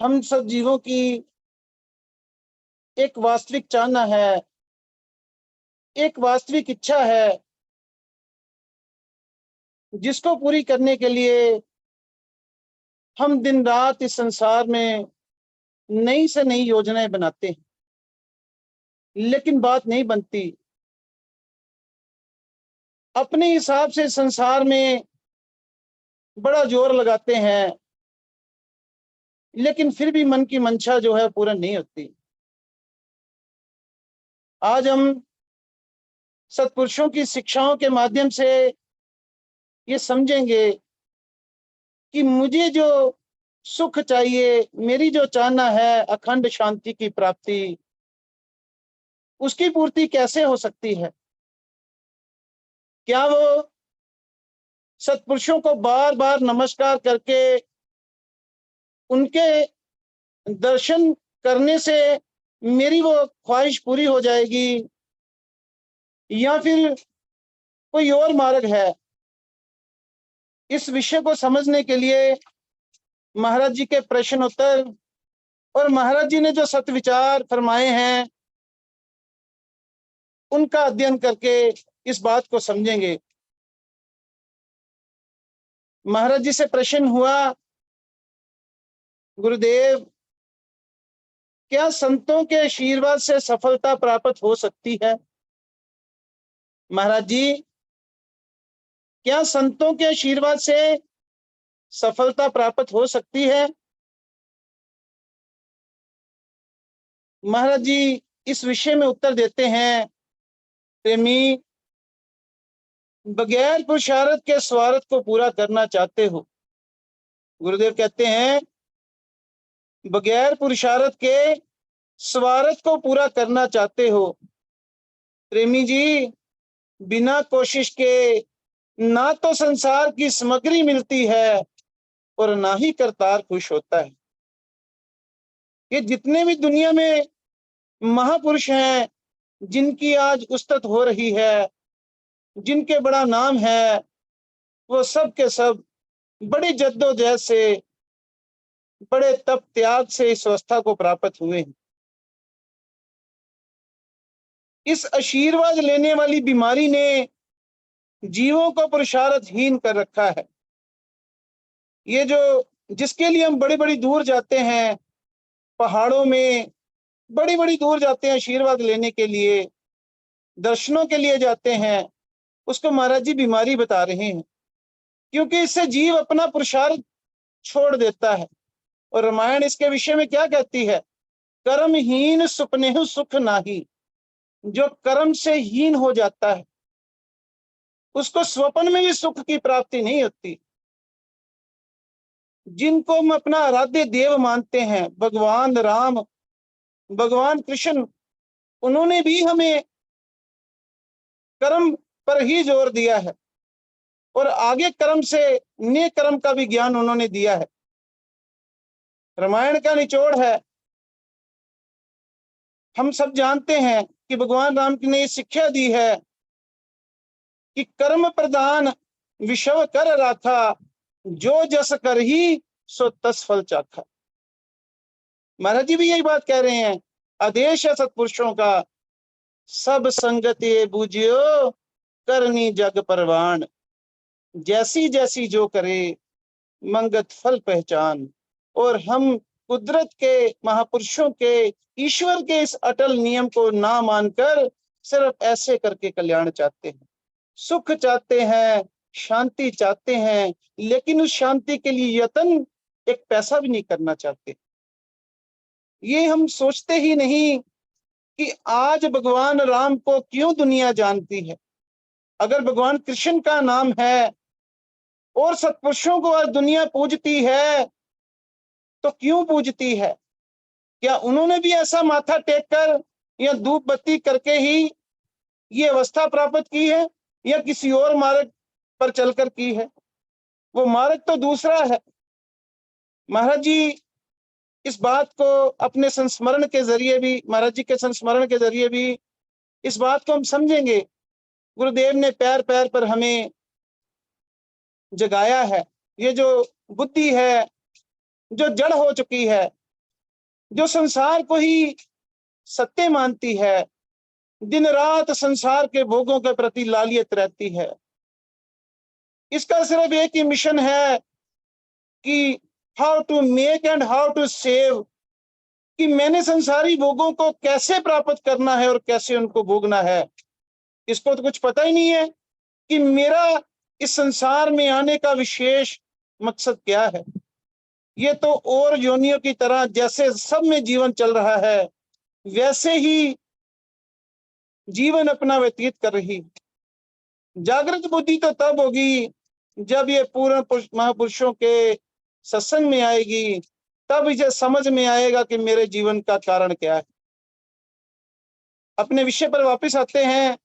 हम सब जीवों की एक वास्तविक चाहना है, एक वास्तविक इच्छा है, जिसको पूरी करने के लिए हम दिन रात इस संसार में नई से नई योजनाएं बनाते हैं, लेकिन बात नहीं बनती। अपने हिसाब से संसार में बड़ा जोर लगाते हैं, लेकिन फिर भी मन की मंशा जो है पूर्ण नहीं होती। आज हम सत्पुरुषों की शिक्षाओं के माध्यम से ये समझेंगे कि मुझे जो सुख चाहिए, मेरी जो चाहना है अखंड शांति की प्राप्ति, उसकी पूर्ति कैसे हो सकती है। क्या वो सत्पुरुषों को बार बार नमस्कार करके उनके दर्शन करने से मेरी वो ख्वाहिश पूरी हो जाएगी, या फिर कोई और मार्ग है? इस विषय को समझने के लिए महाराज जी के प्रश्न उत्तर और महाराज जी ने जो सत्विचार फरमाए हैं उनका अध्ययन करके इस बात को समझेंगे। महाराज जी से प्रश्न हुआ, गुरुदेव, क्या संतों के आशीर्वाद से सफलता प्राप्त हो सकती है? महाराज जी, क्या संतों के आशीर्वाद से सफलता प्राप्त हो सकती है? महाराज जी इस विषय में उत्तर देते हैं, प्रेमी, बगैर पुरुषार्थ के स्वार्थ को पूरा करना चाहते हो। गुरुदेव कहते हैं, बगैर पुरुषार्थ के स्वार्थ को पूरा करना चाहते हो। प्रेमी जी, बिना कोशिश के ना तो संसार की सामग्री मिलती है और ना ही करतार खुश होता है। ये जितने भी दुनिया में महापुरुष हैं, जिनकी आज उस्तत हो रही है, जिनके बड़ा नाम है, वो सब के सब बड़ी जद्दोजहद से, बड़े तप त्याग से इस अवस्था को प्राप्त हुए हैं। इस आशीर्वाद लेने वाली बीमारी ने जीवों को पुरुषार्थहीन कर रखा है। ये जो जिसके लिए हम बड़ी बड़ी दूर जाते हैं, पहाड़ों में बड़ी बड़ी दूर जाते हैं आशीर्वाद लेने के लिए, दर्शनों के लिए जाते हैं, उसको महाराज जी बीमारी बता रहे हैं, क्योंकि इससे जीव अपना पुरुषार्थ छोड़ देता है। और रामायण इसके विषय में क्या कहती है? कर्महीन सुपनेहु सुख नाही। जो कर्म से हीन हो जाता है उसको स्वप्न में भी सुख की प्राप्ति नहीं होती। जिनको हम अपना आराध्य देव मानते हैं, भगवान राम, भगवान कृष्ण, उन्होंने भी हमें कर्म पर ही जोर दिया है और आगे कर्म से नेक कर्म का भी ज्ञान उन्होंने दिया है। रामायण का निचोड़ है, हम सब जानते हैं कि भगवान राम ने ये शिक्षा दी है कि कर्म प्रधान विषव कर राखा, जो जस कर ही सो तस फल चाखा। महाराज जी भी यही बात कह रहे हैं, आदेश है सत्पुरुषों का, सब संगत ये बूझियो करनी जग परवान। जैसी जैसी जो करे मंगत फल पहचान। और हम कुदरत के, महापुरुषों के, ईश्वर के इस अटल नियम को ना मानकर सिर्फ ऐसे करके कल्याण चाहते हैं, सुख चाहते हैं, शांति चाहते हैं, लेकिन उस शांति के लिए यत्न एक पैसा भी नहीं करना चाहते। ये हम सोचते ही नहीं कि आज भगवान राम को क्यों दुनिया जानती है। अगर भगवान कृष्ण का नाम है और सत्पुरुषों को आज दुनिया पूजती है तो क्यों पूजती है? क्या उन्होंने भी ऐसा माथा टेक कर या धूप बत्ती करके ही ये अवस्था प्राप्त की है, या किसी और मार्ग पर चलकर की है? वो मार्ग तो दूसरा है। महाराज जी इस बात को अपने संस्मरण के जरिए भी, महाराज जी के संस्मरण के जरिए भी इस बात को हम समझेंगे। गुरुदेव ने पैर पैर पर हमें जगाया है। ये जो बुद्धि है, जो जड़ हो चुकी है, जो संसार को ही सत्य मानती है, दिन रात संसार के भोगों के प्रति लालियत रहती है। इसका सिर्फ एक ही मिशन है कि how to make and how to save, कि मैंने संसारी भोगों को कैसे प्राप्त करना है और कैसे उनको भोगना है। इसको तो कुछ पता ही नहीं है कि मेरा इस संसार में आने का विशेष मकसद क्या है। ये तो और योनियों की तरह जैसे सब में जीवन चल रहा है, वैसे ही जीवन अपना व्यतीत कर रही। जागृत बुद्धि तो तब होगी जब ये पूर्ण महापुरुषों के सत्संग में आएगी, तब इसे समझ में आएगा कि मेरे जीवन का कारण क्या है। अपने विषय पर वापस आते हैं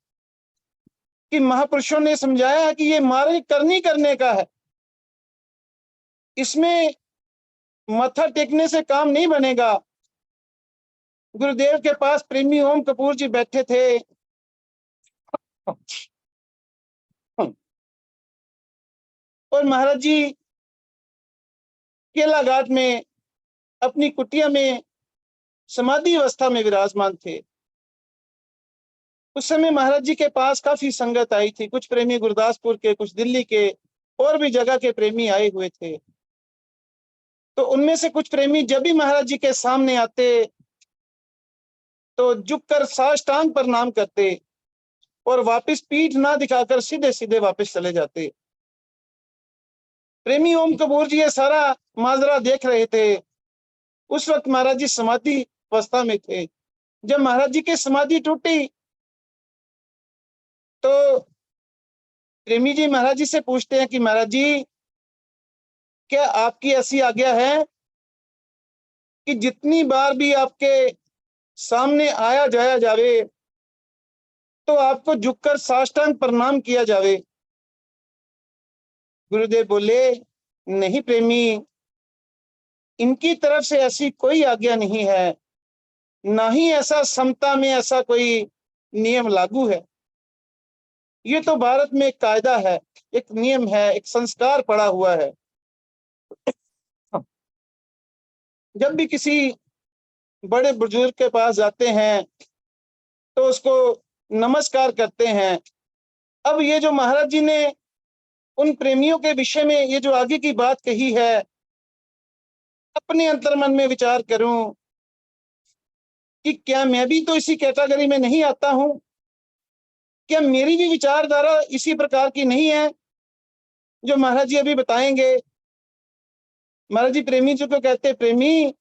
कि महापुरुषों ने समझाया कि ये मार्ग करने का है, इसमें माथा टेकने से काम नहीं बनेगा। गुरुदेव के पास प्रेमी ओम कपूर जी बैठे थे। और महाराज जी केला घाट में अपनी कुटिया में समाधि अवस्था में विराजमान थे। उस समय महाराज जी के पास काफी संगत आई थी, कुछ प्रेमी गुरदासपुर के, कुछ दिल्ली के, और भी जगह के प्रेमी आए हुए थे। तो उनमें से कुछ प्रेमी जब भी महाराज जी के सामने आते तो झुककर साष्टांग प्रणाम करते और वापस पीठ ना दिखाकर सीधे सीधे वापस चले जाते। प्रेमी ओम कपूर जी ये सारा माजरा देख रहे थे। उस वक्त महाराज जी समाधि अवस्था में थे। जब महाराज जी की समाधि टूटी तो प्रेमी जी महाराज जी से पूछते हैं कि महाराज जी, क्या आपकी ऐसी आज्ञा है कि जितनी बार भी आपके सामने आया जाया जावे तो आपको झुककर साष्टांग प्रणाम किया जावे? गुरुदेव बोले, नहीं प्रेमी, इनकी तरफ से ऐसी कोई आज्ञा नहीं है, ना ही ऐसा समता में ऐसा कोई नियम लागू है। ये तो भारत में एक कायदा है, एक नियम है, एक संस्कार पड़ा हुआ है। जब भी किसी बड़े बुजुर्ग के पास जाते हैं तो उसको नमस्कार करते हैं। अब ये जो महाराज जी ने उन प्रेमियों के विषय में ये जो आगे की बात कही है, अपने अंतर्मन में विचार करूं कि क्या मैं भी तो इसी कैटेगरी में नहीं आता हूं? क्या मेरी भी विचारधारा इसी प्रकार की नहीं है जो महाराज जी अभी बताएंगे? महाराज जी प्रेमी जी को कहते, प्रेमी,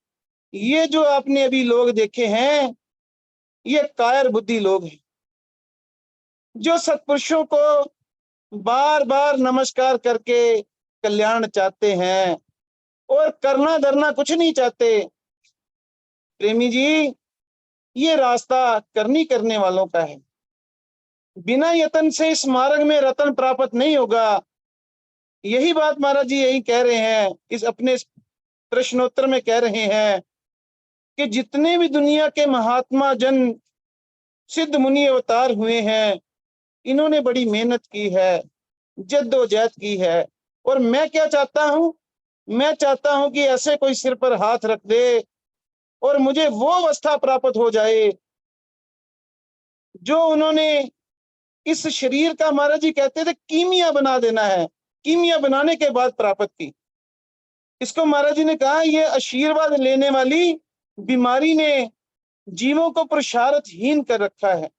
ये जो आपने अभी लोग देखे हैं ये कायर बुद्धि लोग हैं, जो सत्पुरुषों को बार बार नमस्कार करके कल्याण चाहते हैं और करना धरना कुछ नहीं चाहते। प्रेमी जी, ये रास्ता करने वालों का है। बिना यत्न से इस मार्ग में रतन प्राप्त नहीं होगा। यही बात महाराज जी यही कह रहे हैं, इस अपने प्रश्नोत्तर में कह रहे हैं कि जितने भी दुनिया के महात्मा जन सिद्ध मुनि अवतार हुए हैं, इन्होंने बड़ी मेहनत की है, जद्दोजहद की है। और मैं क्या चाहता हूं? मैं चाहता हूं कि ऐसे कोई सिर पर हाथ रख दे और मुझे वो अवस्था प्राप्त हो जाए जो उन्होंने इस शरीर का, महाराज जी कहते थे, कीमिया बना देना है। कीमिया बनाने के बाद प्राप्त की। इसको महाराज जी ने कहा, ये आशीर्वाद लेने वाली बीमारी ने जीवों को पुरुषार्थहीन कर रखा है।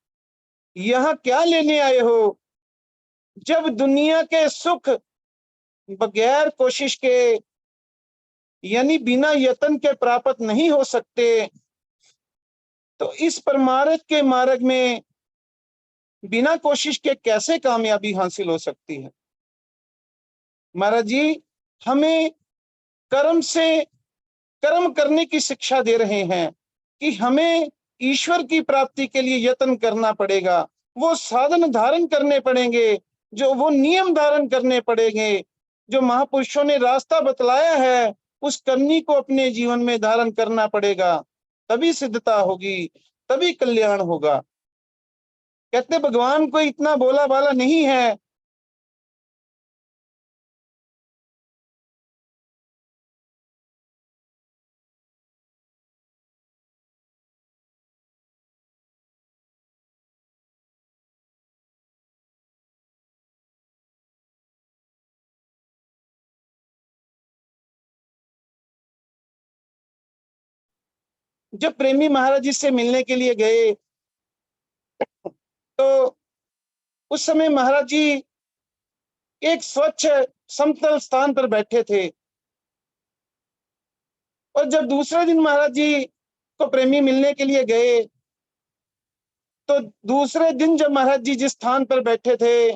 यहाँ क्या लेने आए हो? जब दुनिया के सुख बगैर कोशिश के यानी बिना यत्न के प्राप्त नहीं हो सकते, तो इस परमार्थ के मार्ग में बिना कोशिश के कैसे कामयाबी हासिल हो सकती है? महाराज जी हमें कर्म से कर्म करने की शिक्षा दे रहे हैं कि हमें ईश्वर की प्राप्ति के लिए यत्न करना पड़ेगा, वो साधन धारण करने पड़ेंगे, जो वो नियम धारण करने पड़ेंगे, जो महापुरुषों ने रास्ता बतलाया है उस करनी को अपने जीवन में धारण करना पड़ेगा। तभी सिद्धता होगी, तभी कल्याण होगा। कहते भगवान कोई इतना बोला बाला नहीं है जब प्रेमी महाराज जी से मिलने के लिए गए तो उस समय महाराज जी एक स्वच्छ समतल स्थान पर बैठे थे, और जब दूसरे दिन महाराज जी को प्रेमी मिलने के लिए गए तो दूसरे दिन जब महाराज जी जिस स्थान पर बैठे थे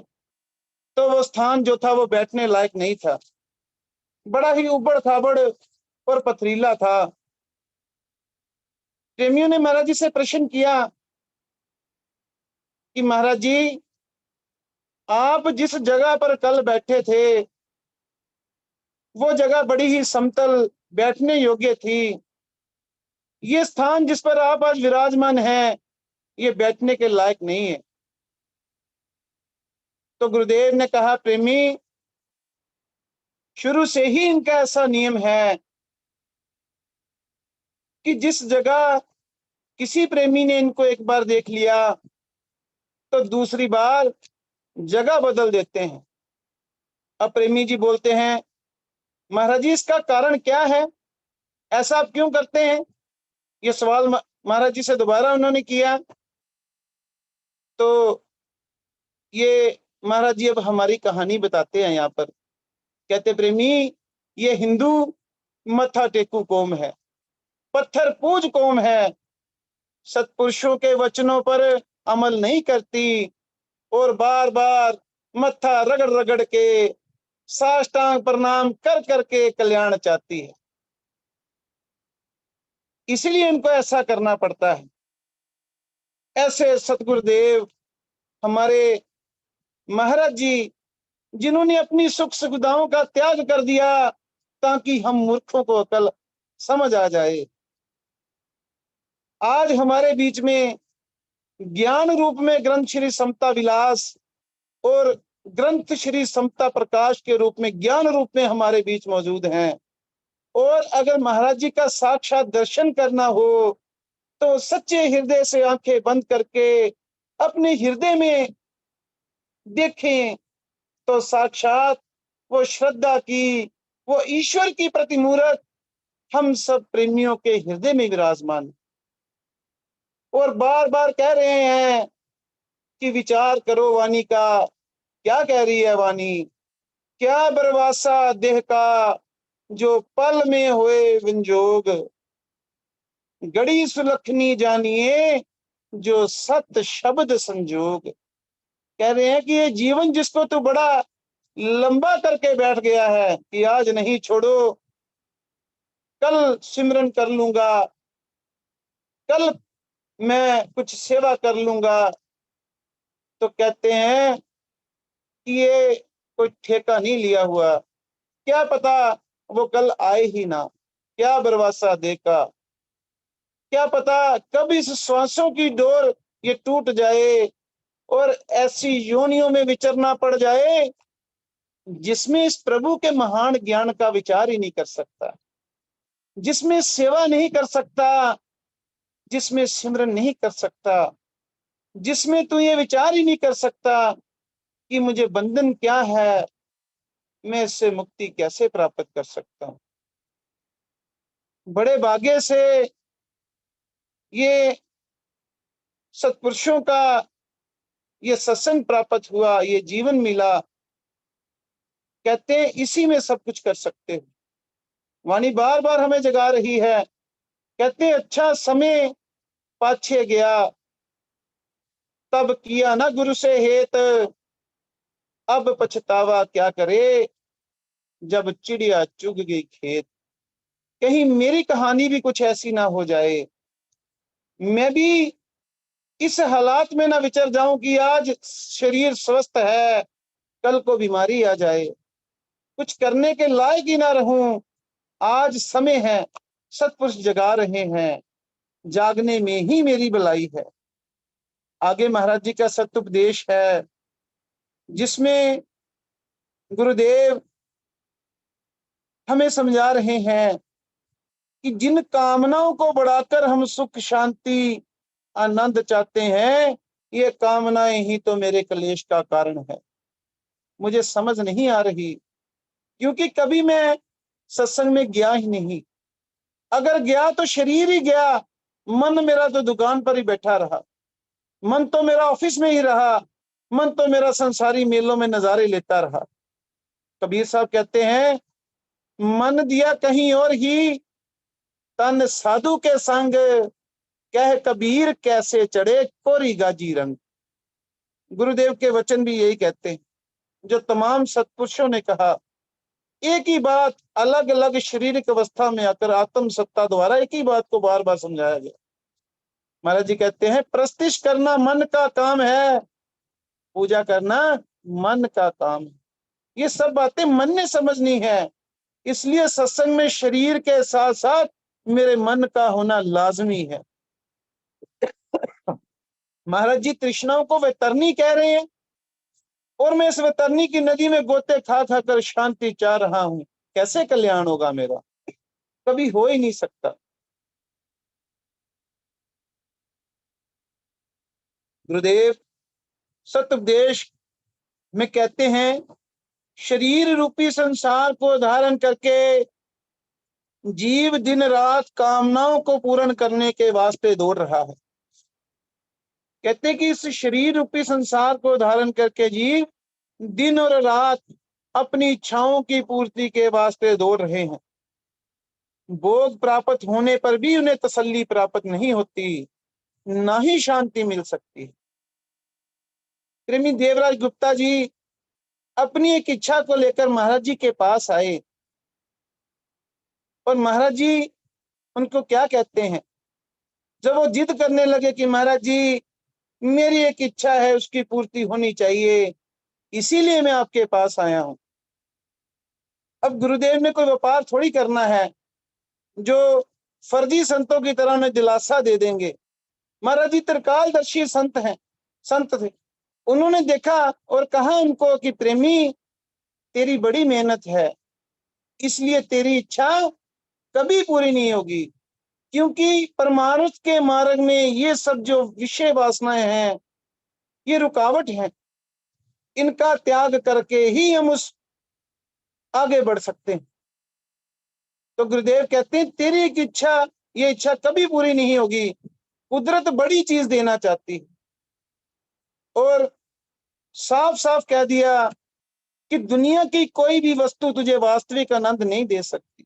तो वो स्थान जो था वो बैठने लायक नहीं था, बड़ा ही उबड़ खाबड़ और पथरीला था। प्रेमियों ने महाराज जी से प्रश्न किया कि महाराज जी, आप जिस जगह पर कल बैठे थे वो जगह बड़ी ही समतल बैठने योग्य थी, ये स्थान जिस पर आप आज विराजमान हैं ये बैठने के लायक नहीं है। तो गुरुदेव ने कहा, प्रेमी, शुरू से ही इनका ऐसा नियम है कि जिस जगह किसी प्रेमी ने इनको एक बार देख लिया तो दूसरी बार जगह बदल देते हैं। अब प्रेमी जी बोलते हैं, महाराज जी इसका कारण क्या है, ऐसा आप क्यों करते हैं? ये सवाल महाराज जी से दोबारा उन्होंने किया। तो ये महाराज जी अब हमारी कहानी बताते हैं यहाँ पर। कहते, प्रेमी, ये हिंदू मत्था टेकू कौम है, पत्थर पूज कौम है, सत्पुरुषों के वचनों पर अमल नहीं करती और बार बार मत्था रगड़ रगड़ के साष्टांग प्रणाम कर करके कल्याण चाहती है, इसलिए इनको ऐसा करना पड़ता है। ऐसे सतगुरुदेव हमारे महाराज जी, जिन्होंने अपनी सुख सुविधाओं का त्याग कर दिया ताकि हम मूर्खों को अकल समझ आ जाए, आज हमारे बीच में ज्ञान रूप में ग्रंथ श्री समता विलास और ग्रंथ श्री समता प्रकाश के रूप में ज्ञान रूप में हमारे बीच मौजूद हैं। और अगर महाराज जी का साक्षात दर्शन करना हो तो सच्चे हृदय से आंखें बंद करके अपने हृदय में देखें तो साक्षात वो श्रद्धा की, वो ईश्वर की प्रतिमूर्त हम सब प्रेमियों के हृदय में विराजमान, और बार बार कह रहे हैं कि विचार करो वाणी का। क्या कह रही है वाणी? क्या बरवासा देह का जो पल में होए विंजोग, गड़ी सुलखनी जानिए जो सत शब्द संजोग। कह रहे हैं कि ये जीवन जिसको तो बड़ा लंबा करके बैठ गया है कि आज नहीं छोड़ो, कल सिमरन कर लूंगा, कल मैं कुछ सेवा कर लूंगा, तो कहते हैं कि ये कोई ठेका नहीं लिया हुआ, क्या पता वो कल आए ही ना, क्या भरोसा देखा, क्या पता कब इस श्वासों की डोर ये टूट जाए और ऐसी योनियों में विचरना पड़ जाए जिसमें इस प्रभु के महान ज्ञान का विचार ही नहीं कर सकता, जिसमें सेवा नहीं कर सकता, जिसमें सिमरन नहीं कर सकता, जिसमें तू ये विचार ही नहीं कर सकता कि मुझे बंधन क्या है, मैं इससे मुक्ति कैसे प्राप्त कर सकता हूं। बड़े भाग्य से ये सत्पुरुषों का ये सत्संग प्राप्त हुआ, ये जीवन मिला। कहते हैं इसी में सब कुछ कर सकते हो। वाणी बार बार हमें जगा रही है। कहते हैं अच्छा समय पाछे गया, तब किया ना गुरु से हेत, अब पछतावा क्या करे जब चिड़िया चुग गई खेत। कहीं मेरी कहानी भी कुछ ऐसी ना हो जाए, मैं भी इस हालात में ना विचर जाऊं कि आज शरीर स्वस्थ है, कल को बीमारी आ जाए, कुछ करने के लायक ही ना रहूं। आज समय है, सत्पुरुष जगा रहे हैं, जागने में ही मेरी भलाई है। आगे महाराज जी का सत्युपदेश है जिसमें गुरुदेव हमें समझा रहे हैं कि जिन कामनाओं को बढ़ाकर हम सुख शांति आनंद चाहते हैं, ये कामनाएं ही तो मेरे क्लेश का कारण है। मुझे समझ नहीं आ रही क्योंकि कभी मैं सत्संग में गया ही नहीं, अगर गया तो शरीर ही गया, मन मेरा तो दुकान पर ही बैठा रहा, मन तो मेरा ऑफिस में ही रहा, मन तो मेरा संसारी मेलों में नजारे लेता रहा। कबीर साहब कहते हैं, मन दिया कहीं और ही, तन साधु के संग, कह कबीर कैसे चढ़े कोरी गाजी रंग। गुरुदेव के वचन भी यही कहते हैं, जो तमाम सत्पुरुषों ने कहा। एक ही बात अलग अलग शारीरिक अवस्था में आकर आत्म सत्ता द्वारा एक ही बात को बार बार समझाया गया। महाराज जी कहते हैं, प्रस्तिश करना मन का काम है, पूजा करना मन का काम है। ये सब बातें मन ने समझनी है, इसलिए सत्संग में शरीर के साथ साथ मेरे मन का होना लाजमी है। महाराज जी तृष्णाओं को वैतरणी कह रहे हैं, और मैं इस वैतरणी की नदी में गोते खा खा कर शांति चाह रहा हूं। कैसे कल्याण होगा मेरा? कभी हो ही नहीं सकता। गुरुदेव सत्योपदेश में कहते हैं, शरीर रूपी संसार को धारण करके जीव दिन रात कामनाओं को पूर्ण करने के वास्ते दौड़ रहा है। कहते हैं कि इस शरीर रूपी संसार को धारण करके जीव दिन और रात अपनी इच्छाओं की पूर्ति के वास्ते दौड़ रहे हैं। भोग प्राप्त होने पर भी उन्हें तसल्ली प्राप्त नहीं होती, ना ही शांति मिल सकती। प्रेमी देवराज गुप्ता जी अपनी एक इच्छा को लेकर महाराज जी के पास आए, और महाराज जी उनको क्या कहते हैं, जब वो जिद करने लगे कि महाराज जी मेरी एक इच्छा है, उसकी पूर्ति होनी चाहिए, इसीलिए मैं आपके पास आया हूं। अब गुरुदेव ने कोई व्यापार थोड़ी करना है जो फर्जी संतों की तरह उन्हें दिलासा दे देंगे। महाराज जी त्रिकालदर्शी संत थे। उन्होंने देखा और कहा उनको कि प्रेमी, तेरी बड़ी मेहनत है, इसलिए तेरी इच्छा कभी पूरी नहीं होगी, क्योंकि परमार्थ के मार्ग में ये सब जो विषय वासनाएं हैं, ये रुकावट है। इनका त्याग करके ही हम उस आगे बढ़ सकते हैं। तो गुरुदेव कहते हैं, तेरी एक इच्छा, ये इच्छा कभी पूरी नहीं होगी। कुदरत बड़ी चीज देना चाहती है, और साफ साफ कह दिया कि दुनिया की कोई भी वस्तु तुझे वास्तविक आनंद नहीं दे सकती।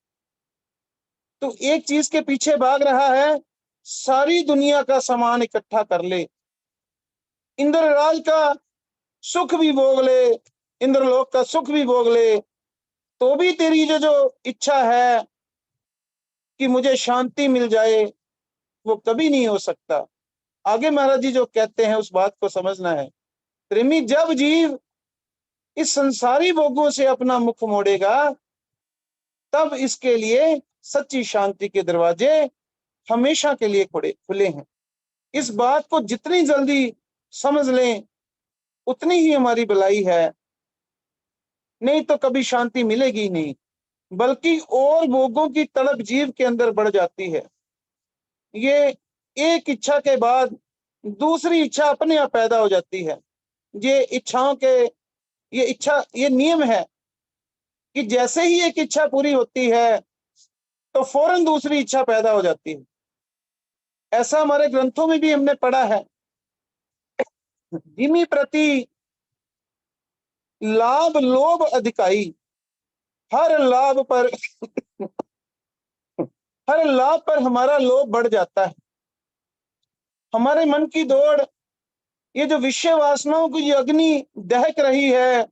तो एक चीज के पीछे भाग रहा है, सारी दुनिया का सामान इकट्ठा कर ले, इंद्रराज का सुख भी भोग ले, इंद्रलोक का सुख भी भोग ले, तो भी तेरी जो इच्छा है कि मुझे शांति मिल जाए, वो कभी नहीं हो सकता। आगे महाराज जी जो कहते हैं उस बात को समझना है। प्रेमी, जब जीव इस संसारी भोगों से अपना मुख मोड़ेगा, तब इसके लिए सच्ची शांति के दरवाजे हमेशा के लिए खुले हैं। इस बात को जितनी जल्दी समझ लें, उतनी ही हमारी भलाई है, नहीं तो कभी शांति मिलेगी नहीं, बल्कि और भोगों की तड़प जीव के अंदर बढ़ जाती है। ये एक इच्छा के बाद दूसरी इच्छा अपने आप पैदा हो जाती है। ये इच्छाओं के ये नियम है कि जैसे ही एक इच्छा पूरी होती है तो फौरन दूसरी इच्छा पैदा हो जाती है। ऐसा हमारे ग्रंथों में भी हमने पढ़ा है। जिमी प्रति लाभ लोभ अधिकाई, हर लाभ पर हर लाभ पर हमारा लोभ बढ़ जाता है। हमारे मन की दौड़, ये जो विषय वासनाओं की जो अग्नि दहक रही है,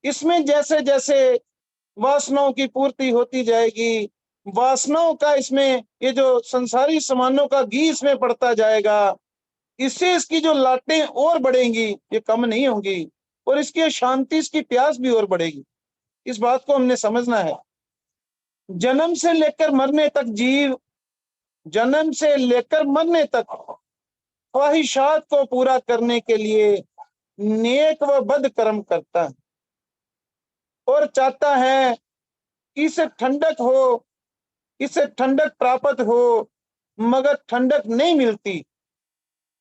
इसमें जैसे जैसे वासनाओं की पूर्ति होती जाएगी, वासनाओं का इसमें ये जो संसारी सामानों का घी इसमें पड़ता जाएगा, इससे इसकी जो लाटें और बढ़ेंगी, ये कम नहीं होंगी, और इसकी शांति, इसकी प्यास भी और बढ़ेगी। इस बात को हमने समझना है। जन्म से लेकर मरने तक जीव, जन्म से लेकर मरने तक ख्वाहिशात को पूरा करने के लिए नेक व बद कर्म करता है, और चाहता है कि इसे ठंडक हो, इसे ठंडक प्राप्त हो, मगर ठंडक नहीं मिलती।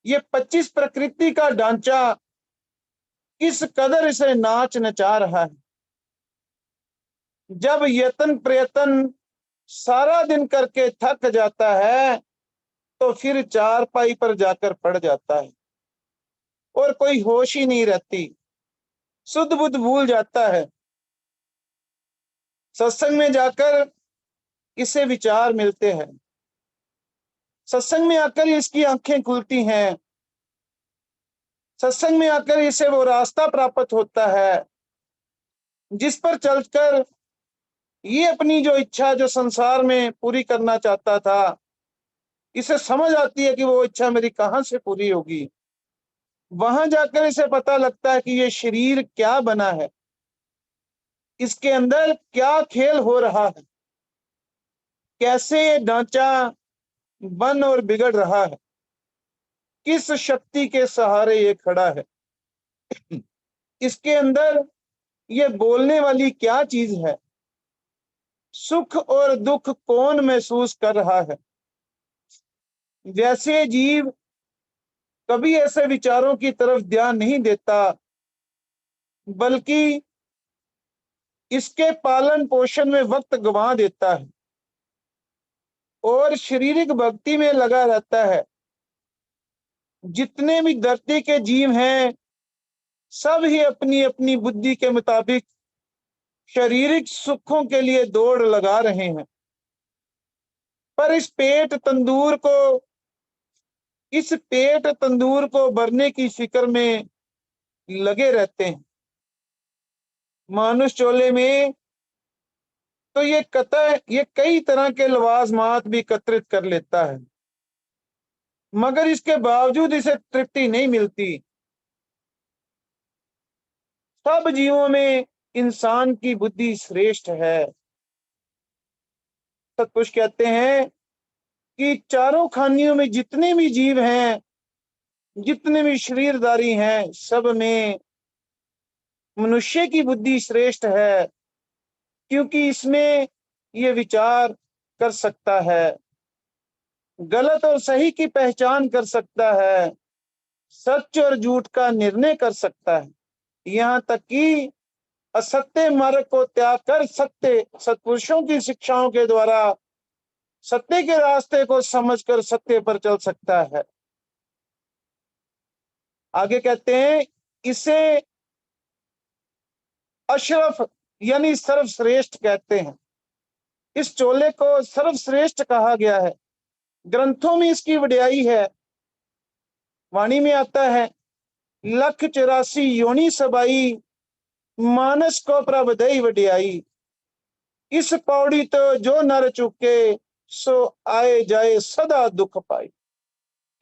ये 25 प्रकृति का ढांचा किस कदर इसे नाच नचा रहा है। जब यत्न प्रयत्न सारा दिन करके थक जाता है, तो फिर चारपाई पर जाकर पड़ जाता है और कोई होश ही नहीं रहती, शुद्ध बुद्ध भूल जाता है। सत्संग में जाकर इसे विचार मिलते हैं, सत्संग में आकर इसकी आंखें खुलती हैं, सत्संग में आकर इसे वो रास्ता प्राप्त होता है जिस पर चलकर ये अपनी जो इच्छा जो संसार में पूरी करना चाहता था, इसे समझ आती है कि वो इच्छा मेरी कहाँ से पूरी होगी। वहां जाकर इसे पता लगता है कि ये शरीर क्या बना है, इसके अंदर क्या खेल हो रहा है, कैसे ये ढांचा बन और बिगड़ रहा है, किस शक्ति के सहारे ये खड़ा है, इसके अंदर ये बोलने वाली क्या चीज है, सुख और दुख कौन महसूस कर रहा है। वैसे जीव कभी ऐसे विचारों की तरफ ध्यान नहीं देता, बल्कि इसके पालन पोषण में वक्त गंवा देता है और शारीरिक भक्ति में लगा रहता है। जितने भी धरती के जीव हैं, सब ही अपनी अपनी बुद्धि के मुताबिक शारीरिक सुखों के लिए दौड़ लगा रहे हैं, पर इस पेट तंदूर को भरने की फिक्र में लगे रहते हैं। मानुष चोले में तो ये कई तरह के लवाजमात भी एकत्रित कर लेता है, मगर इसके बावजूद इसे तृप्ति नहीं मिलती। सब जीवों में इंसान की बुद्धि श्रेष्ठ है। सतपुरुष कहते हैं कि चारों खानियों में जितने भी जीव हैं, जितने भी शरीरधारी हैं, सब में मनुष्य की बुद्धि श्रेष्ठ है, क्योंकि इसमें ये विचार कर सकता है, गलत और सही की पहचान कर सकता है, सच और झूठ का निर्णय कर सकता है, यहाँ तक कि असत्य मार्ग को त्याग कर सत्य सत्पुरुषों की शिक्षाओं के द्वारा सत्य के रास्ते को समझकर सत्य पर चल सकता है। आगे कहते हैं, इसे अशरफ यानी सर्वश्रेष्ठ कहते हैं। इस चोले को सर्वश्रेष्ठ कहा गया है। ग्रंथों में इसकी वड्याई है। वाणी में आता है, 1,84 योनि सबाई, मानस को प्रभदई वड्याई। इस पौड़ी तो जो नर चुके, सो आए जाए सदा दुख पाई।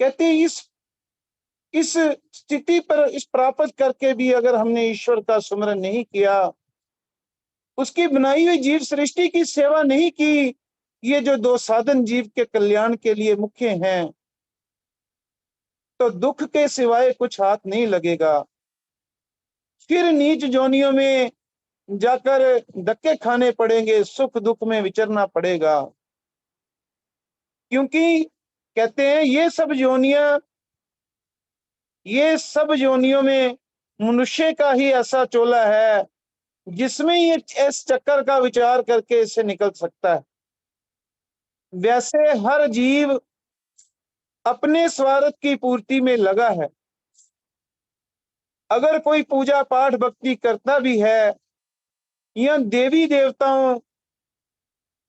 कहते इस स्थिति पर इस प्राप्त करके भी अगर हमने ईश्वर का सुमिरन नहीं किया, उसकी बनाई हुई जीव सृष्टि की सेवा नहीं की, ये जो दो साधन जीव के कल्याण के लिए मुख्य हैं, तो दुख के सिवाय कुछ हाथ नहीं लगेगा। फिर नीच जोनियों में जाकर धक्के खाने पड़ेंगे, सुख दुख में विचरना पड़ेगा। क्योंकि कहते हैं ये सब योनियों में मनुष्य का ही ऐसा चोला है जिसमें ये इस चक्कर का विचार करके इससे निकल सकता है। वैसे हर जीव अपने स्वार्थ की पूर्ति में लगा है। अगर कोई पूजा पाठ भक्ति करता भी है या देवी देवताओं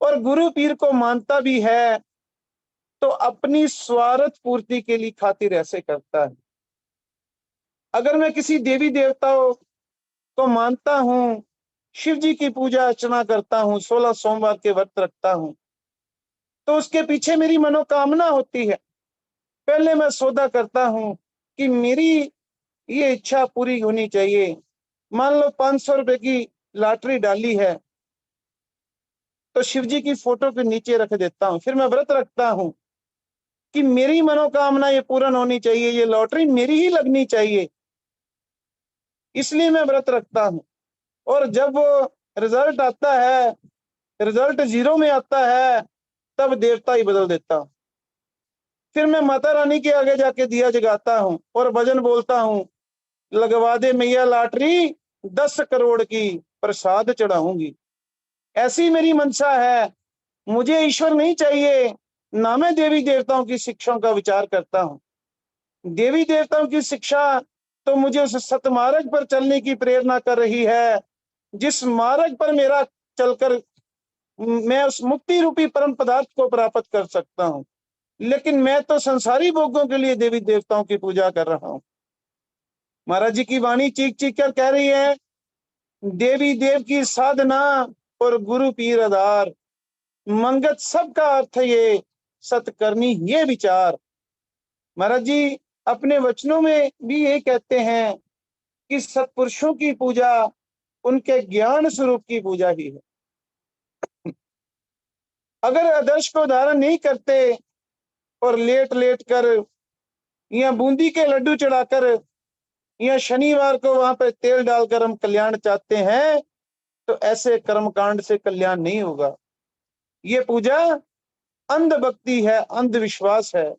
और गुरु पीर को मानता भी है, तो अपनी स्वार्थ पूर्ति के लिए खातिर ऐसे करता है। अगर मैं किसी देवी देवताओं को मानता हूं, शिव जी की पूजा अर्चना करता हूं, 16 सोमवार के व्रत रखता हूं, तो उसके पीछे मेरी मनोकामना होती है। पहले मैं सौदा करता हूं कि मेरी ये इच्छा पूरी होनी चाहिए। मान लो 500 रुपए की लॉटरी डाली है, तो शिव जी की फोटो के नीचे रख देता हूं। फिर मैं व्रत रखता हूं कि मेरी मनोकामना ये पूर्ण होनी चाहिए, ये लॉटरी मेरी ही लगनी चाहिए, इसलिए मैं व्रत रखता हूं। और जब वो रिजल्ट आता है, रिजल्ट 0 में आता है, तब देवता ही बदल देता हूं। फिर मैं माता रानी के आगे जाके दिया जगाता हूं और भजन बोलता हूं, लगवा दे मैया लॉटरी 10 करोड़ की, प्रसाद चढ़ाऊंगी। ऐसी मेरी मंशा है। मुझे ईश्वर नहीं चाहिए, ना मैं देवी देवताओं की शिक्षाओं का विचार करता हूँ। देवी देवताओं की शिक्षा तो मुझे उस सतमार्ग पर चलने की प्रेरणा कर रही है, जिस मार्ग पर मेरा चलकर मैं उस मुक्ति रूपी परम पदार्थ को प्राप्त कर सकता हूँ। लेकिन मैं तो संसारी भोगों के लिए देवी देवताओं की पूजा कर रहा हूँ। महाराज जी की वाणी चीख चीख कर कह रही है, देवी देव की साधना और गुरु पीर आधार, मंगत सबका अर्थ ये, सतकर्मी ये विचार। महाराज जी अपने वचनों में भी ये कहते हैं कि सत्पुरुषों की पूजा उनके ज्ञान स्वरूप की पूजा ही है। अगर आदर्श को धारण नहीं करते और लेट लेट कर या बूंदी के लड्डू चढ़ाकर या शनिवार को वहां पर तेल डालकर हम कल्याण चाहते हैं, तो ऐसे कर्मकांड से कल्याण नहीं होगा। ये पूजा अंध भक्ति है, अंधविश्वास है,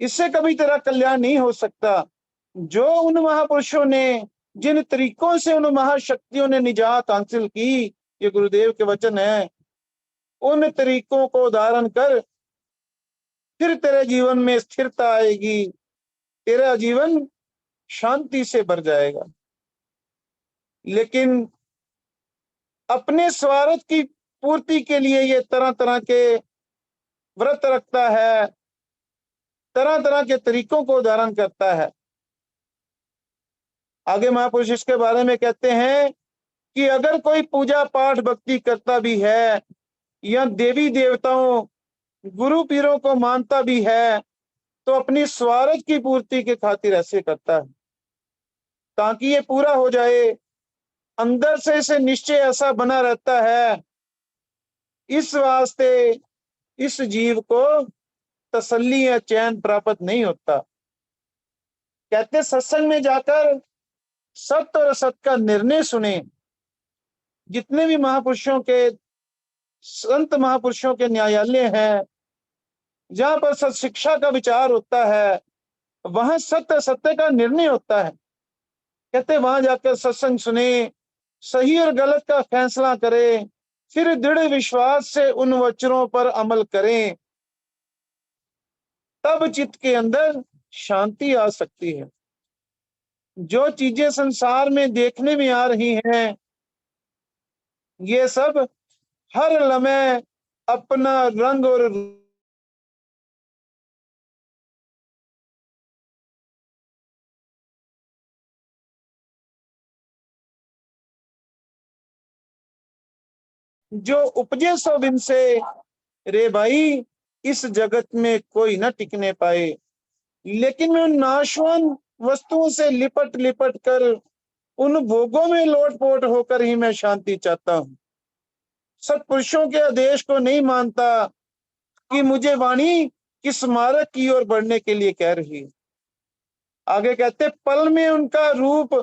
इससे कभी तेरा कल्याण नहीं हो सकता। जो उन महापुरुषों ने, जिन तरीकों से उन महाशक्तियों ने निजात हासिल की, ये गुरुदेव के वचन है, उन तरीकों को धारण कर, फिर तेरे जीवन में स्थिरता आएगी, तेरा जीवन शांति से भर जाएगा। लेकिन अपने स्वार्थ की पूर्ति के लिए ये तरह तरह के व्रत रखता है, तरह तरह के तरीकों को धारण करता है। आगे महापुरुष इसके बारे में कहते हैं कि अगर कोई पूजा पाठ भक्ति करता भी है या देवी देवताओं गुरु पीरों को मानता भी है, तो अपनी स्वार्थ की पूर्ति के खातिर ऐसे करता है, ताकि ये पूरा हो जाए। अंदर से इसे निश्चय ऐसा बना रहता है, इस वास्ते इस जीव को तसल्ली या चैन प्राप्त नहीं होता। कहते सत्संग में जाकर सत्य और असत का निर्णय सुने। जितने भी महापुरुषों के, संत महापुरुषों के न्यायालय हैं, जहां पर सत शिक्षा का विचार होता है, वहां सत्य सत्य का निर्णय होता है। कहते वहां जाकर सत्संग सुने, सही और गलत का फैसला करें, फिर दृढ़ विश्वास से उन वचनों पर अमल करें, तब चित्त के अंदर शांति आ सकती है। जो चीजें संसार में देखने में आ रही हैं, ये सब हर लम्हे अपना रंग और जो उपजे सो बिन से, रे भाई इस जगत में कोई न टिकने पाए। लेकिन मैं उन नाशवान वस्तुओं से लिपट लिपट कर, उन भोगों में लोटपोट होकर ही मैं शांति चाहता हूँ। सत्पुरुषों के आदेश को नहीं मानता कि मुझे वाणी किस मार्ग की ओर बढ़ने के लिए कह रही है। आगे कहते पल में उनका रूप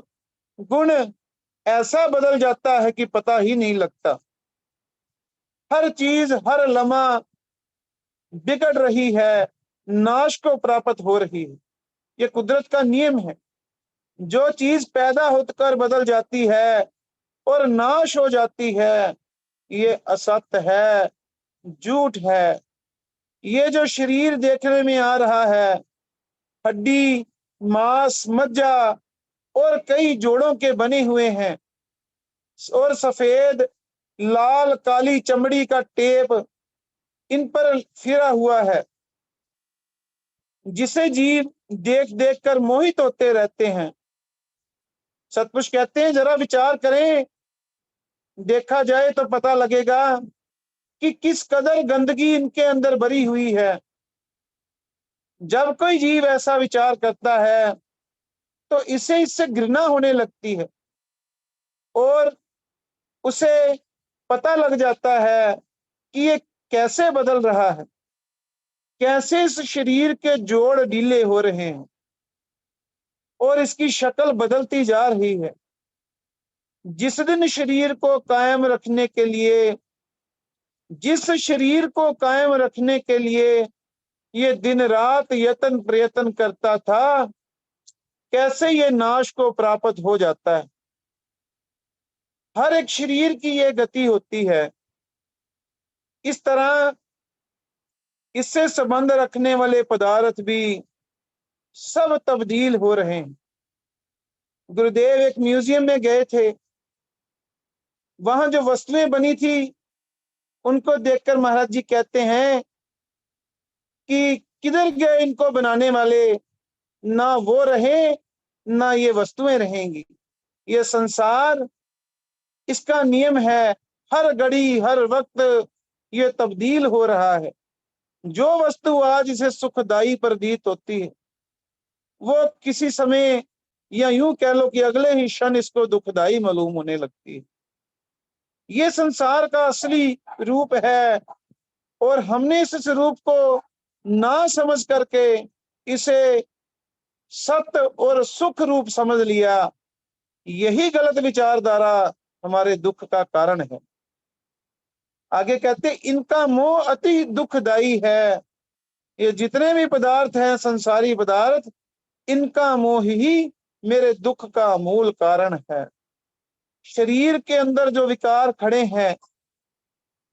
गुण ऐसा बदल जाता है कि पता ही नहीं लगता। हर चीज हर लम्हा बिगड़ रही है, नाश को प्राप्त हो रही है। ये कुदरत का नियम है। जो चीज पैदा होकर बदल जाती है और नाश हो जाती है, ये असत्य है, झूठ है। ये जो शरीर देखने में आ रहा है, हड्डी, मांस, मज्जा और कई जोड़ों के बने हुए हैं, और सफेद लाल काली चमड़ी का टेप इन पर फिरा हुआ है, जिसे जीव देख देख कर मोहित होते रहते हैं। सतपुरुष कहते हैं जरा विचार करें, देखा जाए तो पता लगेगा कि किस कदर गंदगी इनके अंदर भरी हुई है। जब कोई जीव ऐसा विचार करता है तो इससे घृणा होने लगती है, और उसे पता लग जाता है कि ये कैसे बदल रहा है, कैसे इस शरीर के जोड़ ढीले हो रहे हैं और इसकी शक्ल बदलती जा रही है। जिस दिन शरीर को कायम रखने के लिए, जिस शरीर को कायम रखने के लिए ये दिन रात यत्न प्रयत्न करता था, कैसे ये नाश को प्राप्त हो जाता है। हर एक शरीर की ये गति होती है। इस तरह इससे संबंध रखने वाले पदार्थ भी सब तब्दील हो रहे हैं। गुरुदेव एक म्यूजियम में गए थे, वहां जो वस्तुएं बनी थी उनको देखकर महाराज जी कहते हैं कि किधर गए इनको बनाने वाले, ना वो रहे ना ये वस्तुएं रहेंगी। ये संसार, इसका नियम है, हर घड़ी हर वक्त ये तब्दील हो रहा है। जो वस्तु आज इसे सुखदायी प्रतीत होती है वो किसी समय या यूं कह लो कि अगले ही क्षण इसको दुखदायी मालूम होने लगती है। ये संसार का असली रूप है और हमने इस रूप को ना समझ करके इसे सत्य और सुख रूप समझ लिया। यही गलत विचारधारा हमारे दुख का कारण है। आगे कहते इनका मोह अति दुखदायी है। ये जितने भी पदार्थ हैं, संसारी पदार्थ, इनका मोह ही मेरे दुख का मूल कारण है। शरीर के अंदर जो विकार खड़े हैं,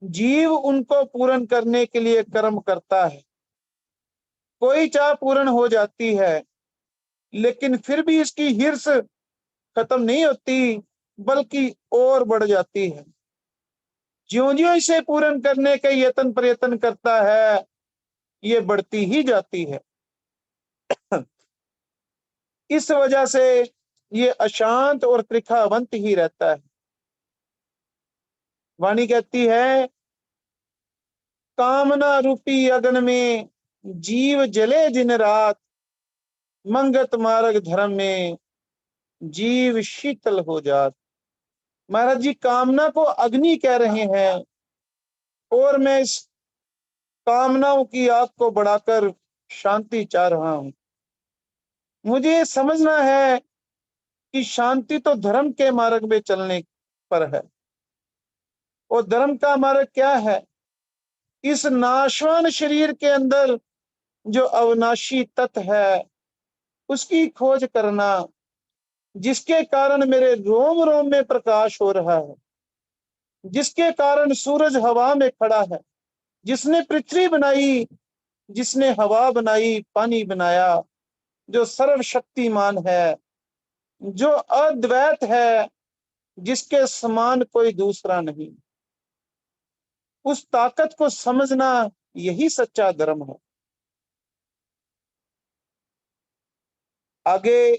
जीव उनको पूर्ण करने के लिए कर्म करता है। कोई चाह पूर्ण हो जाती है, लेकिन फिर भी इसकी हिर्स खत्म नहीं होती, बल्कि और बढ़ जाती है। ज्यों ज्यों इसे पूर्ण करने के यत्न प्रयत्न करता है, ये बढ़ती ही जाती है। इस वजह से ये अशांत और त्रिखावंत ही रहता है। वाणी कहती है कामना रूपी अग्नि में जीव जले दिन रात, मंगत मार्ग धर्म में जीव शीतल हो जात। महाराज जी कामना को अग्नि कह रहे हैं और मैं इस कामनाओं की आग को बढ़ाकर शांति चाह रहा हूं। मुझे समझना है कि शांति तो धर्म के मार्ग में चलने पर है। और धर्म का मार्ग क्या है? इस नाशवान शरीर के अंदर जो अविनाशी तत्व है उसकी खोज करना, जिसके कारण मेरे रोम रोम में प्रकाश हो रहा है, जिसके कारण सूरज हवा में खड़ा है, जिसने पृथ्वी बनाई, जिसने हवा बनाई, पानी बनाया, जो सर्वशक्तिमान है, जो अद्वैत है, जिसके समान कोई दूसरा नहीं, उस ताकत को समझना यही सच्चा धर्म है। आगे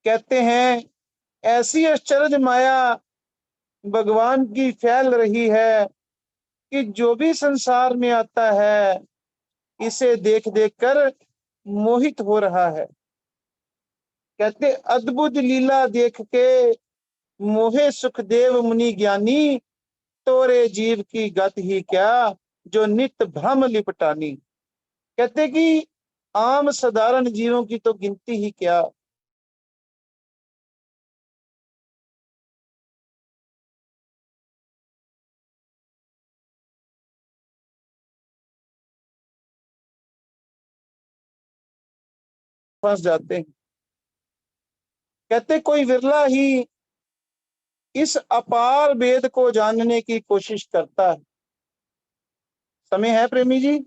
कहते हैं ऐसी आश्चर्य माया भगवान की फैल रही है कि जो भी संसार में आता है इसे देख देख कर मोहित हो रहा है। कहते अद्भुत लीला देख के मोहे सुखदेव मुनि ज्ञानी, तोरे जीव की गत ही क्या जो नित्य भ्रम लिपटानी। कहते कि आम साधारण जीवों की तो गिनती ही क्या, फंस जाते हैं। कहते कोई विरला ही इस अपार वेद को जानने की कोशिश करता है। समय है प्रेमी जी?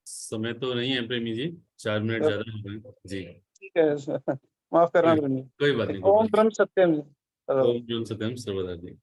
समय तो नहीं है प्रेमी जी, 4 मिनट ज्यादा हो गए जी। ठीक है, माफ करना प्रेमी। कोई बात नहीं, कोई ओम बात ब्रह्म सत्यम। नहीं। ओम सत्यम सर्वदा जी।